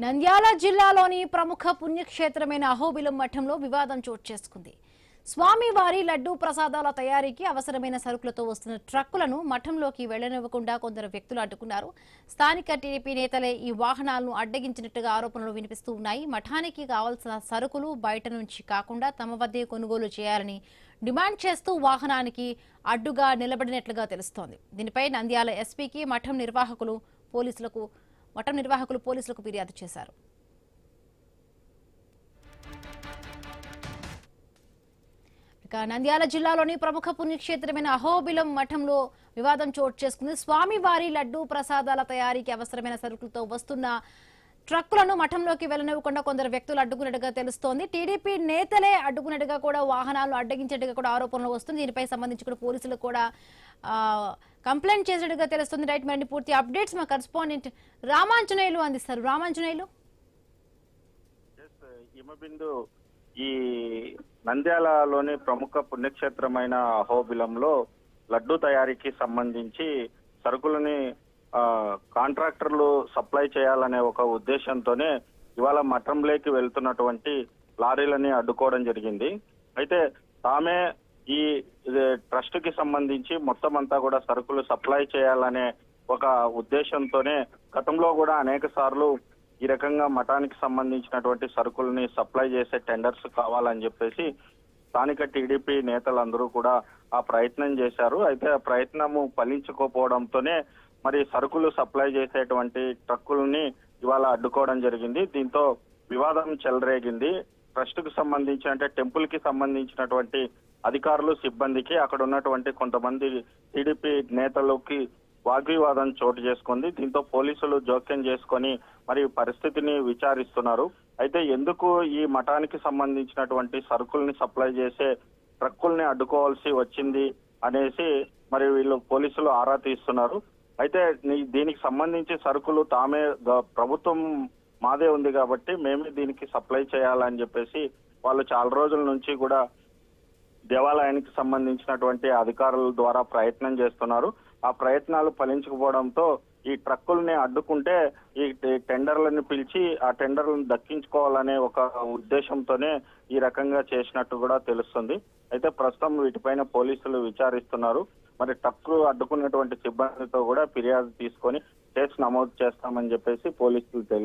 నంద్యాల జిల్లాలోని ప్రముఖ పుణ్యక్షేత్రమైన అహోబిలం మఠంలో వివాదం చోటు చేసుకుంది. స్వామివారి లడ్డూ ప్రసాదాల తయారీకి అవసరమైన సరుకులతో వస్తున్న ట్రక్కులను మఠంలోకి వెళ్లనివ్వకుండా కొందరు వ్యక్తులు అడ్డుకున్నారు. స్థానిక టీడీపీ నేతలే ఈ వాహనాలను అడ్డగించినట్టుగా ఆరోపణలు వినిపిస్తూ ఉన్నాయి. మఠానికి కావాల్సిన సరుకులు బయట నుంచి కాకుండా తమ వద్దే కొనుగోలు చేయాలని డిమాండ్ చేస్తూ వాహనానికి అడ్డుగా నిలబడినట్లుగా తెలుస్తోంది. దీనిపై నంద్యాల ఎస్పీకి మఠం నిర్వాహకులు పోలీసులకు ఫిర్యాదు చేశారు. నంద్యాల జిల్లాలోని ప్రముఖ పుణ్యక్షేత్రమైన అహోబిలం మఠంలో వివాదం చోటు చేసుకుంది. స్వామివారి లడ్డూ ప్రసాదాల తయారీకి అవసరమైన సరుకులతో వస్తున్న ట్రక్కులను మఠంలోకి వెళ్లనివ్వకుండా కొందరు వ్యక్తులు అడ్డుకున్నట్టుగా తెలుస్తోంది. టీడీపీ నేతలే అడ్డుకున్నట్టుగా కూడా వాహనాలను అడ్డగించేట్టుగా కూడా ఆరోపణలు వస్తుంది. దీనిపై సంబంధించి కూడా పోలీసులు కూడా కంప్లైంట్ చేసినట్టుగా తెలుస్తుంది. రైట్, మరిన్ని పూర్తి అప్డేట్స్ మా కరెస్పాండెంట్ రామాంజనేయులు అందిస్తారు. రామాంజనేయులు, ఈ నంద్యాలలోని ప్రముఖ పుణ్యక్షేత్రమైన అహోబిలంలో లడ్డు తయారీకి సంబంధించి సరుకులని కాంట్రాక్టర్లు సప్లై చేయాలనే ఒక ఉద్దేశంతోనే ఇవాళ మఠంలోకి వెళ్తున్నటువంటి లారీలని అడ్డుకోవడం జరిగింది. అయితే తామే ఈ ట్రస్ట్ కి సంబంధించి మొత్తం అంతా కూడా సరుకులు సప్లై చేయాలనే ఒక ఉద్దేశంతోనే గతంలో కూడా అనేక సార్లు ఈ రకంగా మఠానికి సంబంధించినటువంటి సరుకుల్ని సప్లై చేసే టెండర్స్ కావాలని చెప్పేసి స్థానిక టీడీపీ నేతలందరూ కూడా ఆ ప్రయత్నం చేశారు. అయితే ఆ ప్రయత్నము ఫలించుకోకపోవడంతోనే మరి సరుకులు సప్లై చేసేటువంటి ట్రక్కుల్ని ఇవాళ అడ్డుకోవడం జరిగింది. దీంతో వివాదం చెలరేగింది. ట్రస్ట్ కు సంబంధించి అంటే టెంపుల్ కి సంబంధించినటువంటి అధికారులు సిబ్బందికి అక్కడ ఉన్నటువంటి కొంతమంది టీడీపీ నేతలకి వాగ్వివాదం చోటు చేసుకుంది. దీంతో పోలీసులు జోక్యం చేసుకొని మరి పరిస్థితిని విచారిస్తున్నారు. అయితే ఎందుకు ఈ మఠానికి సంబంధించినటువంటి సరుకుల్ని సప్లై చేసే ట్రక్కుల్ని అడ్డుకోవాల్సి వచ్చింది అనేసి మరి వీళ్ళు పోలీసులు ఆరా తీస్తున్నారు. అయితే దీనికి సంబంధించి సరుకులు తామే ప్రభుత్వం మాదే ఉంది కాబట్టి మేమే దీనికి సప్లై చేయాలని చెప్పేసి వాళ్ళు చాలా రోజుల నుంచి కూడా దేవాలయానికి సంబంధించినటువంటి అధికారుల ద్వారా ప్రయత్నం చేస్తున్నారు. ఆ ప్రయత్నాలు ఫలించకపోవడంతో ఈ ట్రక్కుల్ని అడ్డుకుంటే ఈ టెండర్లను పిలిచి ఆ టెండర్లను దక్కించుకోవాలనే ఒక ఉద్దేశంతోనే ఈ రకంగా చేసినట్టు కూడా తెలుస్తుంది. అయితే ప్రస్తుతం వీటిపైన పోలీసులు విచారిస్తున్నారు. మరి ట్రక్కు అడ్డుకున్నటువంటి సిబ్బందితో కూడా ఫిర్యాదు తీసుకొని కేసు నమోదు చేస్తామని చెప్పేసి పోలీసులు తెలియజేశారు.